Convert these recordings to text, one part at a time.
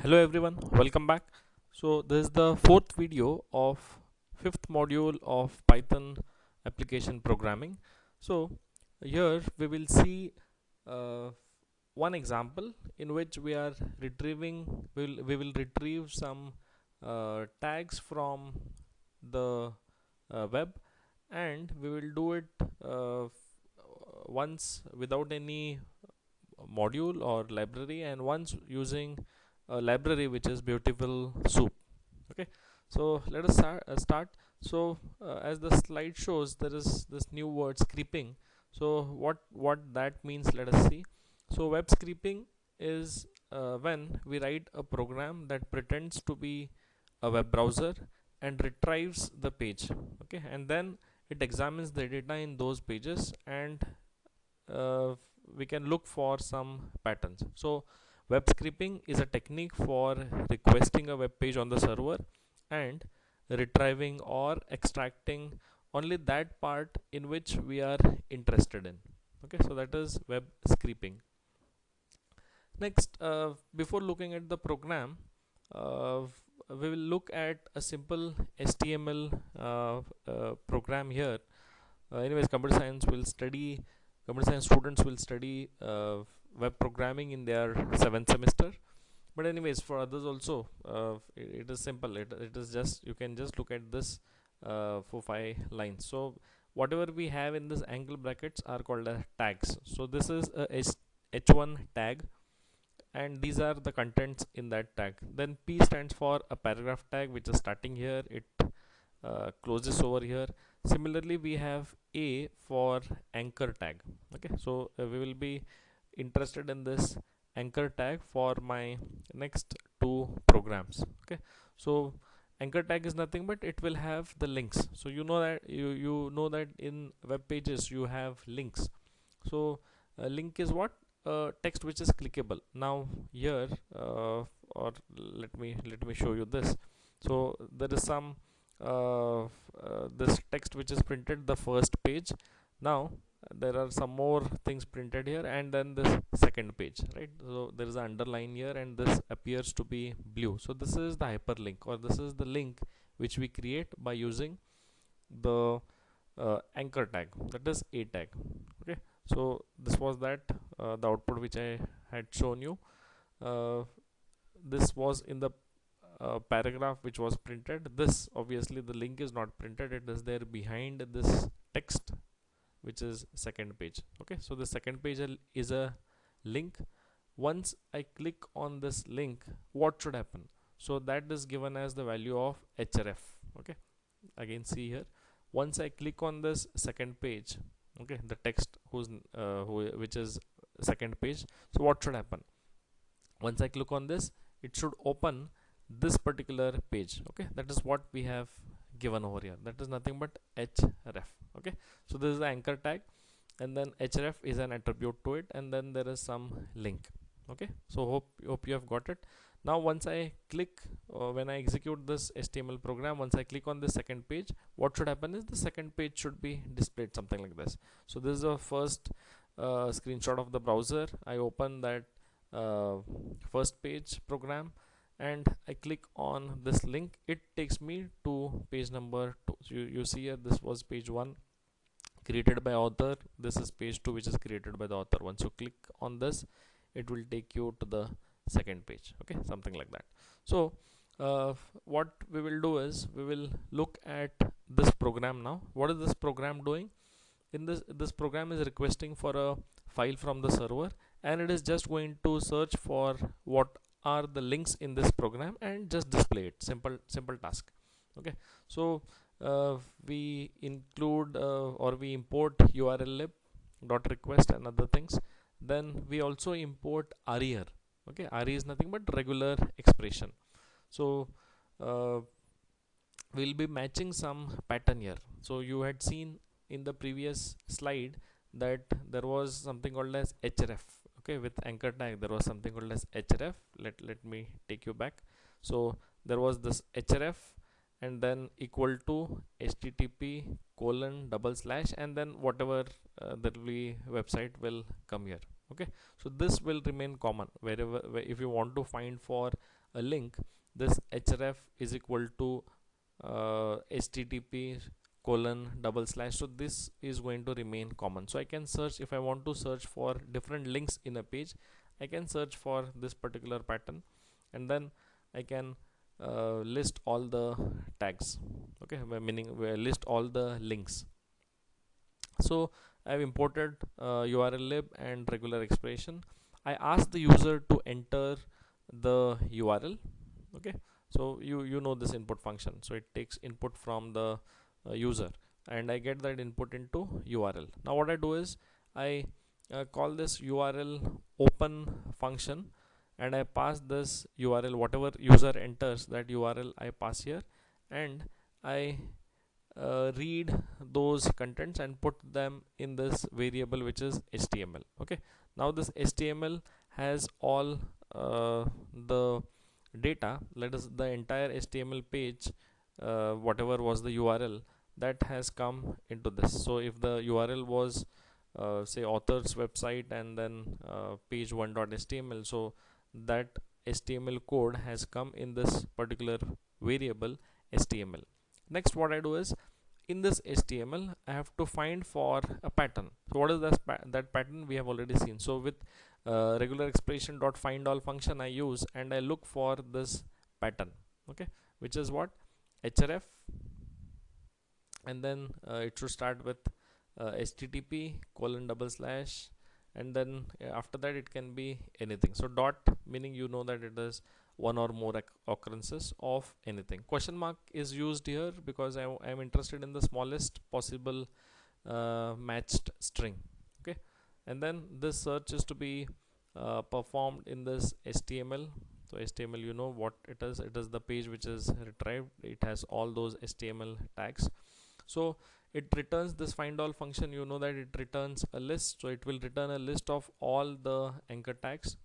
Hello everyone, welcome back. So this is the fourth video of fifth module of Python application programming. So here we will see uh, one example in which we are retrieving we will retrieve some tags from the web, and we will do it once without any module or library, and once using a library which is BeautifulSoup. Okay, so let us start. So as the slide shows, there is this new word scraping. So what that means, let us see. So web scraping is when we write a program that pretends to be a web browser and retrieves the page. Okay, and then it examines the data in those pages, and uh, we can look for some patterns. So web scraping is a technique for requesting a web page on the server and retrieving or extracting only that part in which we are interested in. Okay, so that is web scraping. Next, before looking at the program, we will look at a simple HTML program here. Anyways, computer science students will study web programming in their 7th semester. But anyways, for others also, it is simple. It is just, you can just look at this for 5 lines. So whatever we have in this angle brackets are called as tags. So this is a h1 tag, and these are the contents in that tag. Then P stands for a paragraph tag, which is starting here, it closes over here. Similarly, we have A for anchor tag. Okay, so we will be interested in this anchor tag for my next two programs. Okay, so anchor tag is nothing but it will have the links. So you know that you know that in web pages you have links. So a link is what? Text which is clickable. Now here, or let me show you this. So there is some this text which is printed the first page. Now there are some more things printed here, and then this second page, right? So there is an underline here, and this appears to be blue. So this is the hyperlink, or this is the link which we create by using the anchor tag, that is a tag. Okay, so this was that the output which I had shown you. uh, this was in the paragraph which was printed. This, obviously the link is not printed, it is there behind this text which is second page. Okay, so the second page is a link. Once I click on this link, what should happen? So that is given as the value of href. Okay, again see here, once I click on this second page, okay, the text which is second page, so what should happen? Once I click on this, it should open this particular page. Okay, that is what we have given over here, that is nothing but href. Okay, so this is the anchor tag, and then href is an attribute to it, and then there is some link. Okay, so hope you have got it. Now once I click, when I execute this HTML program, once I click on the second page, what should happen is the second page should be displayed something like this. So this is a first screenshot of the browser. I open that uh, first page program, and I click on this link. It takes me to page number 2. So you see here, this was page 1 created by author, this is page 2 which is created by the author. Once you click on this, it will take you to the second page. Okay, something like that. So what we will do is we will look at this program now. What is this program doing? In this program is requesting for a file from the server, and it is just going to search for what are the links in this program and just display it. Simple task. Okay, so we include or we import urllib dot request and other things. Then we also import re here. Okay, re is nothing but regular expression. So uh, we'll be matching some pattern here. So you had seen in the previous slide that there was something called as href. Okay, with anchor tag there was something called as href. Let me take you back. So there was this href, and then equal to http colon double slash, and then whatever there will be website will come here. Okay, so this will remain common wherever if you want to find for a link, this href is equal to http colon double slash. So this is going to remain common. So I can search, if I want to search for different links in a page, I can search for this particular pattern, and then I can list all the tags. Okay, meaning list all the links. So I have imported url lib and regular expression. I ask the user to enter the url. Okay, so you know this input function, so it takes input from the user, and I get that input into url. Now what I do is I call this url open function, and I pass this url, whatever user enters that url I pass here, and I read those contents and put them in this variable which is html. Okay, now this html has all the data, let us the entire html page, whatever was the url that has come into this. So if the url was say author's website and then page 1.html, so that html code has come in this particular variable html. Next what I do is, in this html I have to find for a pattern. So what is that pattern we have already seen. So with regular expression dot find all function I use, and I look for this pattern. Okay, which is what, href, and then it should start with http colon double slash, and then after that it can be anything. So dot meaning you know that it is one or more occurrences of anything. Question mark is used here because I am interested in the smallest possible matched string. Okay, and then this search is to be performed in this html. So html, you know what it is, it is the page which is retrieved, it has all those html tags. So it returns this find all function, you know that it returns a list, so it will return a list of all the anchor tags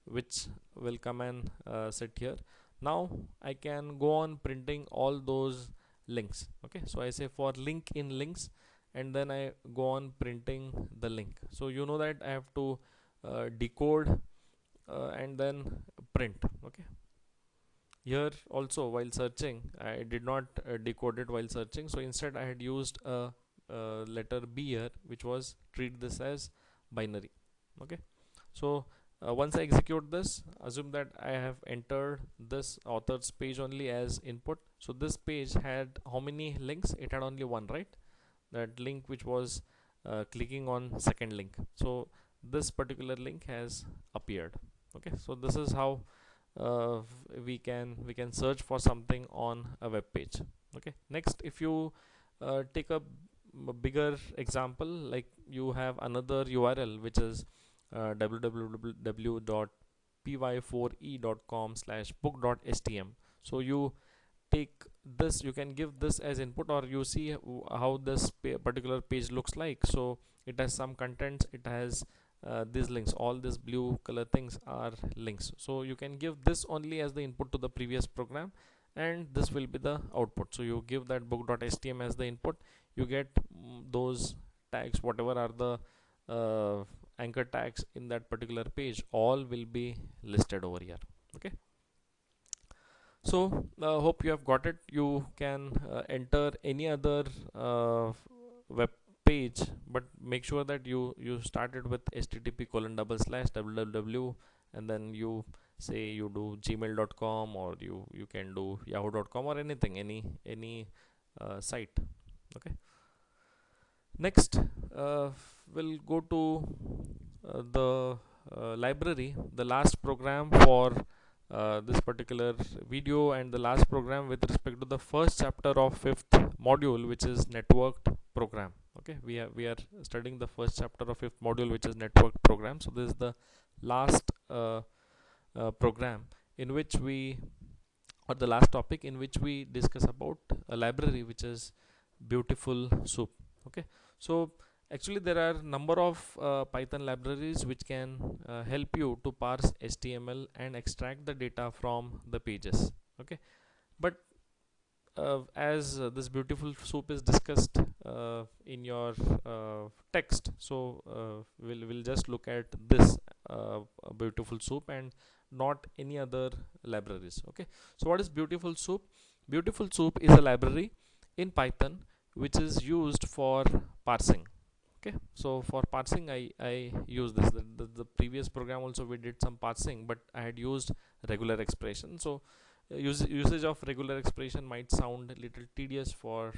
which will come and sit here. Now I can go on printing all those links. Okay, so I say for link in links, and then I go on printing the link. So you know that I have to decode and then print. Okay, here also while searching I did not decode it while searching, so instead I had used a letter B here, which was treat this as binary. Okay, so once I execute this, assume that I have entered this author's page only as input. So this page had how many links? It had only one, right? That link which was clicking on second link. So this particular link has appeared. Okay, so this is how uh, we can search for something on a web page. Okay, next, if you take a bigger example, like you have another url which is www.py4e.com/book.htm. so you take this, you can give this as input, or you see how this particular page looks like. So it has some contents, it has these links, all these blue color things are links. So you can give this only as the input to the previous program, and this will be the output. So you give that book.htm as the input, you get those tags, whatever are the anchor tags in that particular page, all will be listed over here. Okay, so hope you have got it. You can enter any other web page, but make sure that you started with http colon double slash www, and then you say you do gmail.com, or you can do yahoo.com, or anything, any site. Okay, next we'll go to the library, the last program for this particular video, and the last program with respect to the first chapter of fifth module, which is networked program. Okay, we are studying the first chapter of fifth module, which is networked program. So this is the last program in which we, or the last topic in which we discuss about a library which is BeautifulSoup. Okay, so actually there are number of Python libraries which can help you to parse HTML and extract the data from the pages. Okay, but as this BeautifulSoup is discussed in your text, so we'll just look at this BeautifulSoup, and not any other libraries. Okay, so what is Beautiful Soup? Beautiful Soup is a library in Python which is used for parsing. Okay, so for parsing I use this. The previous program also we did some parsing, but I had used regular expression. So usage of regular expression might sound a little tedious for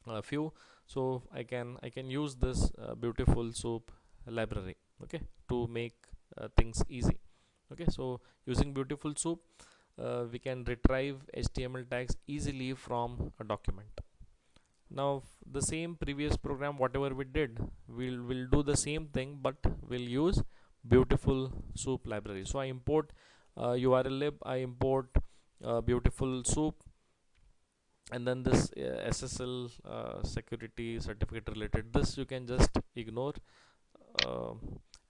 a few, so I can use this Beautiful Soup library, okay, to make things easy. Okay, so using Beautiful Soup we can retrieve HTML tags easily from a document. Now the same previous program, whatever we did, we'll do the same thing, but we'll use Beautiful Soup library. So I import URL lib, I import Beautiful Soup, and then this SSL security certificate related, this you can just ignore. uh,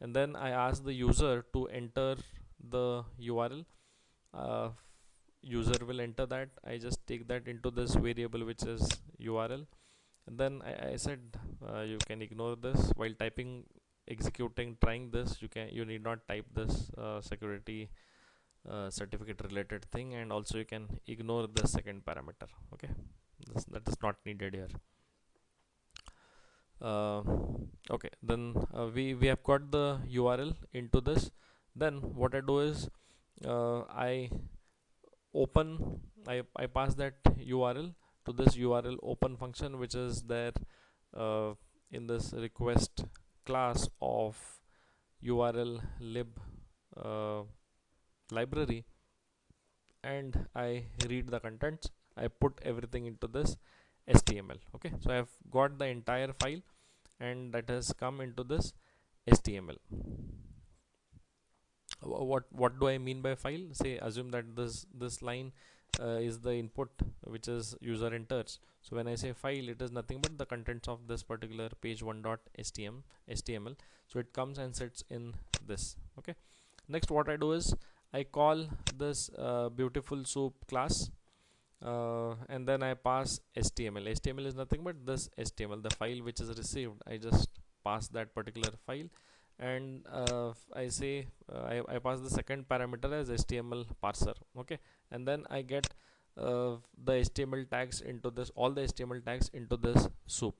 and then I ask the user to enter the URL. uh, User will enter that. I just take that into this variable which is URL, and then I said you can ignore this while typing, executing, trying this. You need not type this security certificate related thing, and also you can ignore the second parameter. Okay, that is not needed here. uh, okay, then we have got the URL into this. Then what I do is I open, I pass that URL to this URL open function which is there uh, in this request class of URL lib uh, library, and I read the contents. I put everything into this HTML. Okay, so I have got the entire file, and that has come into this HTML. What do I mean by file? Say, assume that this line is the input which is user enters. So when I say file, it is nothing but the contents of this particular page1.html. So it comes and sits in this. Okay, next what I do is I call this Beautiful Soup class, and then I pass HTML. HTML is nothing but this HTML, the file which is received. I just pass that particular file, and I say I pass the second parameter as HTML parser. Okay, and then I get the HTML tags into this, all the HTML tags into this soup.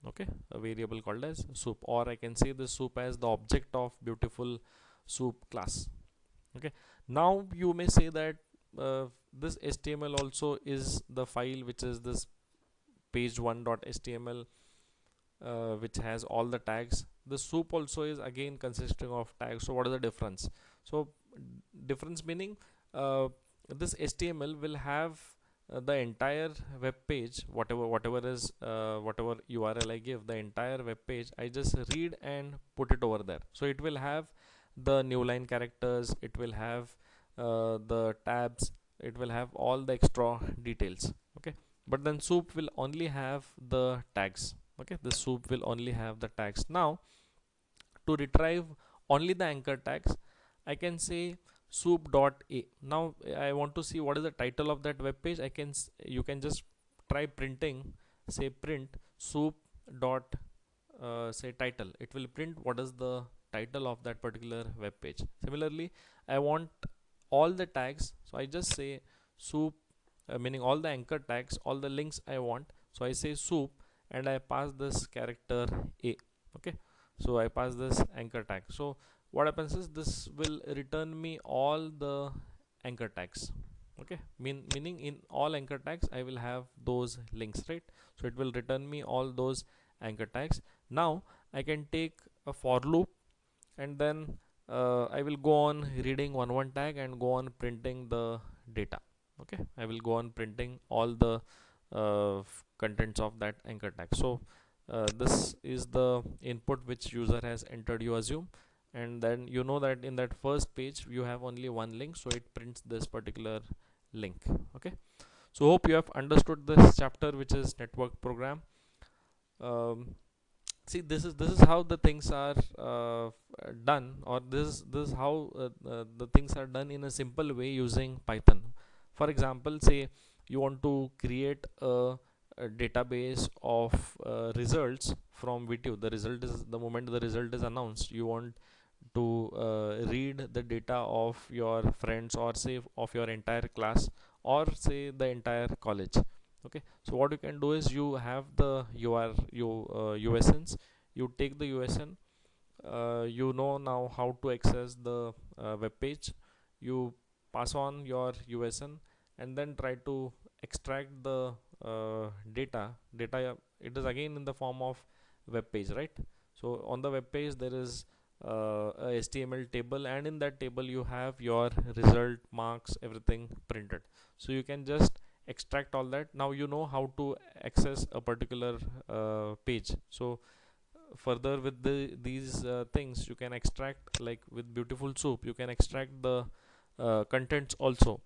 Okay, a variable called as soup, or I can say the soup as the object of Beautiful Soup class. Okay, now you may say that this HTML also is the file which is this page1.html, which has all the tags. The soup also is again consisting of tags. So what is the difference? So difference meaning this HTML will have the entire web page, whatever is whatever URL I give, the entire web page I just read and put it over there. So it will have the new line characters, it will have the tabs, it will have all the extra details. Okay, but then soup will only have the tags. Okay, the soup will only have the tags. Now to retrieve only the anchor tags, I can say soup.a. Now I want to see what is the title of that web page. You can just try printing, say print soup dot say title. It will print what is the title of that particular web page. Similarly, I want all the tags, so I just say soup, meaning all the anchor tags, all the links I want. So I say soup, and I pass this character a. Okay, so I pass this anchor tag. So what happens is this will return me all the anchor tags. Okay, meaning in all anchor tags I will have those links, right? So it will return me all those anchor tags. Now I can take a for loop, and then I will go on reading one tag and go on printing the data. Okay, I will go on printing all the contents of that anchor tag. So this is the input which user has entered, you assume, and then you know that in that first page you have only one link, so it prints this particular link. Okay, so hope you have understood this chapter, which is network program. See, this is how the things are done, or this is how the things are done in a simple way using Python. For example, say you want to create a database of results from video. The result is, the moment the result is announced, you want to read the data of your friends, or say of your entire class, or say the entire college. Okay, so what you can do is, you have the USNs, you take the USN, you know now how to access the web page, you pass on your USN, and then try to extract the data. It is again in the form of web page, right? So on the web page there is a HTML table, and in that table you have your result, marks, everything printed. So you can just extract all that. Now you know how to access a particular page. So further with these things, you can extract, like with Beautiful Soup, you can extract the contents also,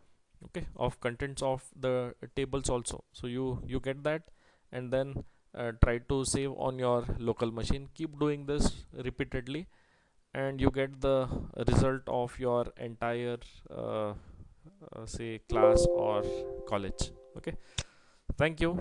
okay, of contents of the tables also. So you get that, and then try to save on your local machine. Keep doing this repeatedly, and you get the result of your entire say class or college. Okay, thank you.